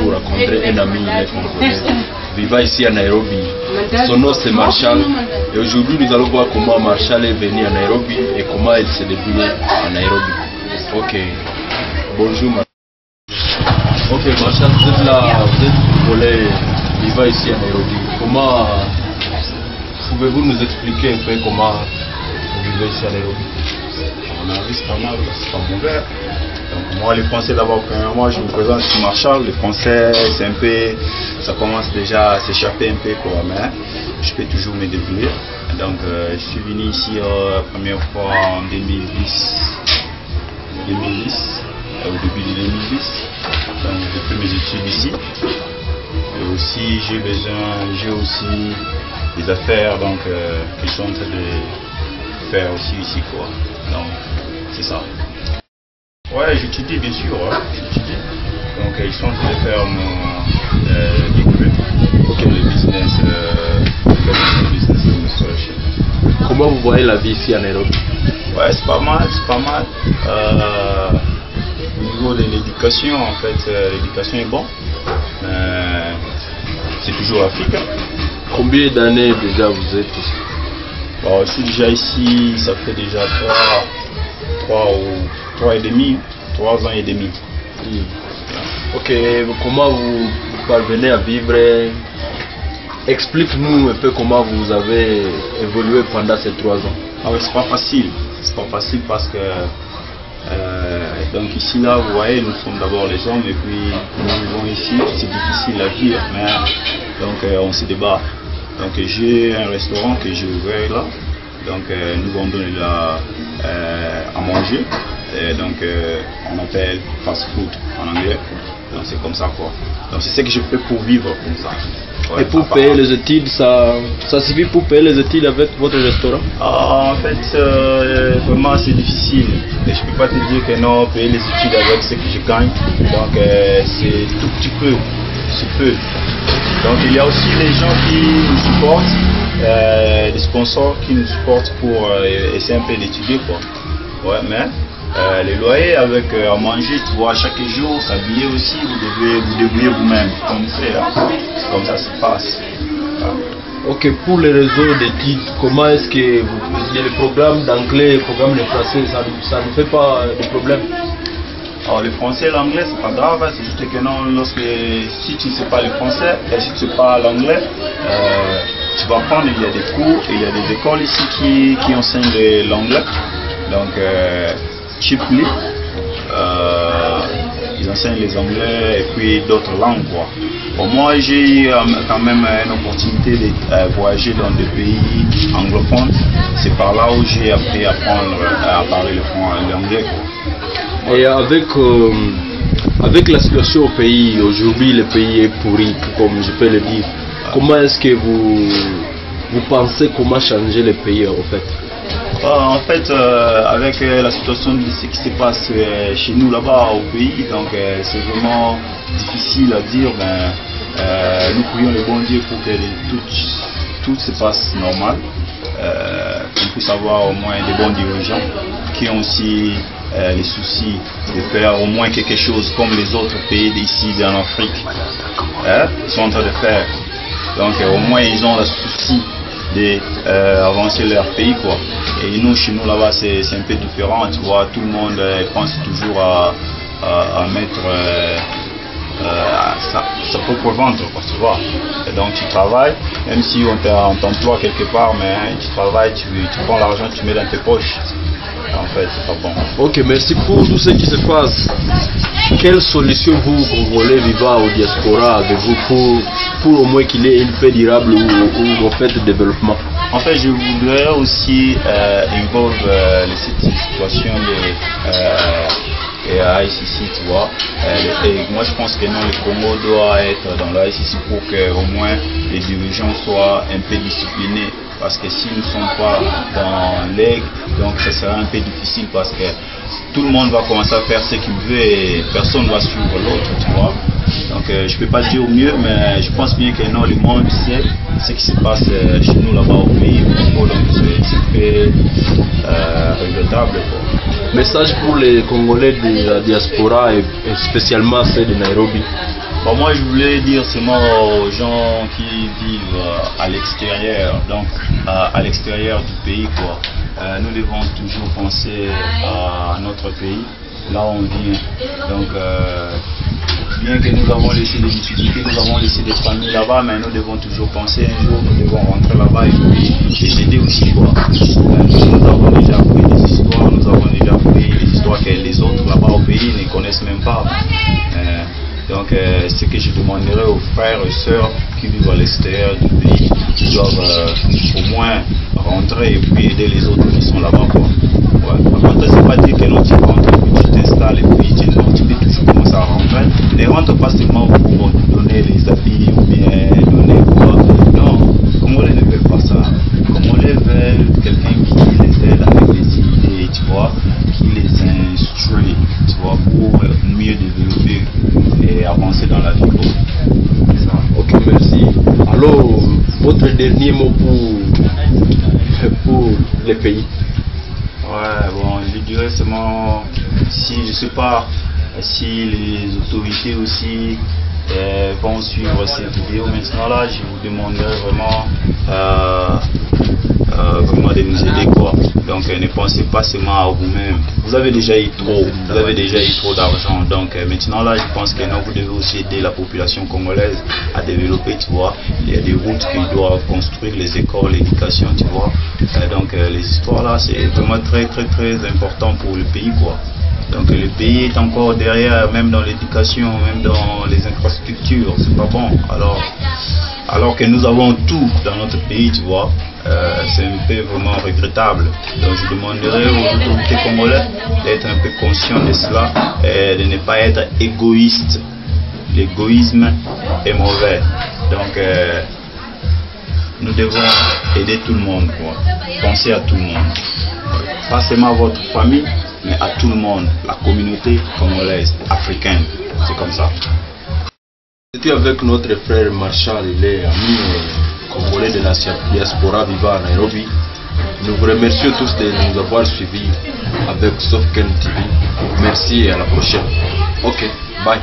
pour rencontrer un ami vivant ici à Nairobi. Son nom c'est Marshall. Et aujourd'hui nous allons voir comment Marshall est venu à Nairobi et comment il s'est débrouillé à Nairobi. Ok. Bonjour Marshall. Ok Marshall, vous êtes là, vous êtes volé vivant ici à Nairobi. Comment pouvez-vous nous expliquer un peu comment vous vivez ici à Nairobi? On a vu c'est pas mal, c'est pas mauvais. Donc moi les Français d'abord, premièrement je me présente, je suis Marshall. Les Français c'est un peu, ça commence déjà à s'échapper un peu quoi, mais je peux toujours me débrouiller. Donc je suis venu ici la première fois en 2010, au début de 2010. Donc j'ai fait mes études ici. Et aussi j'ai aussi des affaires donc qui sont en train de faire aussi ici quoi. Donc c'est ça. Ouais, j'étudie bien sûr, j'étudie. Donc ils sont en train de faire mon degré, le business administration. Comment vous voyez la vie ici à Nairobi? Ouais, c'est pas mal, c'est pas mal. Au niveau de l'éducation, en fait, l'éducation est bon. C'est toujours Afrique. Combien d'années déjà vous êtes ici? Bon, je suis déjà ici, ça fait déjà 3 ans et demi. Ok, comment vous parvenez à vivre? Explique-nous un peu comment vous avez évolué pendant ces 3 ans. Ah ouais, c'est pas facile parce que donc ici là vous voyez nous sommes d'abord les hommes et puis nous vivons ici, c'est difficile à vivre mais donc on se débat. Donc j'ai un restaurant que j'ai ouvert là, donc nous vendons à manger. Et donc on appelle fast food en anglais, donc c'est comme ça quoi. Donc c'est ce que je fais pour vivre comme ça. Ouais, et pour payer les études, ça suffit pour payer les études avec votre restaurant? En fait vraiment c'est difficile et je peux pas te dire que non, payer les études avec ce que je gagne, donc c'est tout petit peu, c'est peu. Donc il y a aussi les gens qui nous supportent, des sponsors qui nous supportent pour essayer un peu d'étudier quoi. Ouais, mais les loyers avec à manger, tu vois, chaque jour, s'habiller aussi, vous devez vous débrouiller vous-même. Vous connaissez, hein? C'est comme ça se passe. Ok, pour les réseaux d'études, comment est-ce que vous faisiez le programme d'anglais, le programme de français, ça ne fait pas de problème? Alors le français et l'anglais, c'est pas grave, c'est juste que non, si tu ne sais pas le français et si tu ne sais pas l'anglais, tu vas apprendre, il y a des cours, il y a des écoles ici qui enseignent l'anglais. Donc, cheaply, ils enseignent les anglais et puis d'autres langues quoi. Bon, moi j'ai eu quand même une opportunité de voyager dans des pays anglophones. C'est par là où j'ai appris à parler l'anglais quoi. Et avec la situation au pays, aujourd'hui le pays est pourri, comme je peux le dire. Comment est-ce que vous pensez comment changer le pays en fait? En fait, avec la situation de ce qui se passe chez nous là-bas au pays, donc c'est vraiment difficile à dire. Nous prions le bon Dieu pour que tout se passe normal. On puisse avoir au moins des bons dirigeants qui ont aussi les soucis de faire au moins quelque chose comme les autres pays d'ici en Afrique sont en train de faire. Donc au moins ils ont le souci d'avancer leur pays quoi. Et nous chez nous là-bas c'est un peu différent, tu vois, tout le monde pense toujours à mettre sa propre ventre quoi, tu vois. Et donc tu travailles, même si on t'emploie quelque part, mais tu travailles, tu prends l'argent, tu mets dans tes poches. En fait, c'est pas bon. Ok, merci pour tout ce qui se passe. Quelle solution vous, Congolais vivant au diaspora, avez-vous pour au moins qu'il ait une paix durable ou en fait de développement? En fait, je voudrais aussi involver cette situation de ICC, tu vois. Et moi, je pense que non, le Congo doit être dans la ICC pour que au moins les dirigeants soient un peu disciplinés. Parce que si nous ne sommes pas dans l'aigle, donc ce sera un peu difficile parce que tout le monde va commencer à faire ce qu'il veut et personne ne va suivre l'autre, tu vois. Donc je ne peux pas dire mieux, mais je pense bien que non, le monde sait ce qui se passe chez nous là-bas au pays, au Congo, donc c'est très regrettable. Message pour les Congolais de la diaspora et spécialement ceux de Nairobi. Bon, moi je voulais dire seulement aux gens qui vivent à l'extérieur, donc à l'extérieur du pays, quoi. Nous devons toujours penser à notre pays, là où on vient. Donc bien que nous avons laissé des difficultés, nous avons laissé des familles là-bas, mais nous devons toujours penser un jour, nous devons rentrer là-bas et puis les aider aussi, quoi. Nous avons déjà appris des histoires, nous avons déjà appris des histoires que les autres là-bas au pays ne connaissent même pas. Donc ce que je demanderais aux frères et sœurs qui vivent à l'extérieur du pays, ils doivent au moins rentrer et puis aider les autres qui sont là-bas, quoi. Ouais. Par contre, c'est pas dire que non, tu rentres et puis tu t'installes et puis tu peux toujours commencer à rentrer. Ne rentre pas seulement pour donner les habits ou bien donner quoi. Non, Congolais ne veulent pas ça. Congolais veulent quelqu'un qui les aide avec des idées, tu vois, qui les instruit, tu vois, pour mieux développer et avancer dans la vie. Ok, merci. Alors, votre dernier mot pour les pays? Ouais, bon, je dirais seulement, si je sais pas si les autorités aussi vont suivre cette vidéo maintenant là, je vous demanderai vraiment vraiment de nous aider, quoi. Donc ne pensez pas seulement à vous-même. Vous avez déjà eu trop d'argent. Donc maintenant là, je pense que non, vous devez aussi aider la population congolaise à développer, tu vois. Il y a des routes qu'ils doivent construire, les écoles, l'éducation, tu vois. Donc les histoires là, c'est vraiment très important pour le pays, quoi. Donc le pays est encore derrière, même dans l'éducation, même dans les infrastructures, c'est pas bon. Alors que nous avons tout dans notre pays, tu vois, c'est un peu vraiment regrettable. Donc je demanderai aux autorités congolaises d'être un peu conscients de cela et de ne pas être égoïstes. L'égoïsme est mauvais. Donc nous devons aider tout le monde, quoi. Penser à tout le monde. Pas seulement à votre famille, mais à tout le monde, la communauté congolaise, africaine. C'est comme ça. C'était avec notre frère Marshall, il est ami congolais de la diaspora vivant à Nairobi. Nous vous remercions tous de nous avoir suivis avec Softken TV. Merci et à la prochaine. Ok, bye.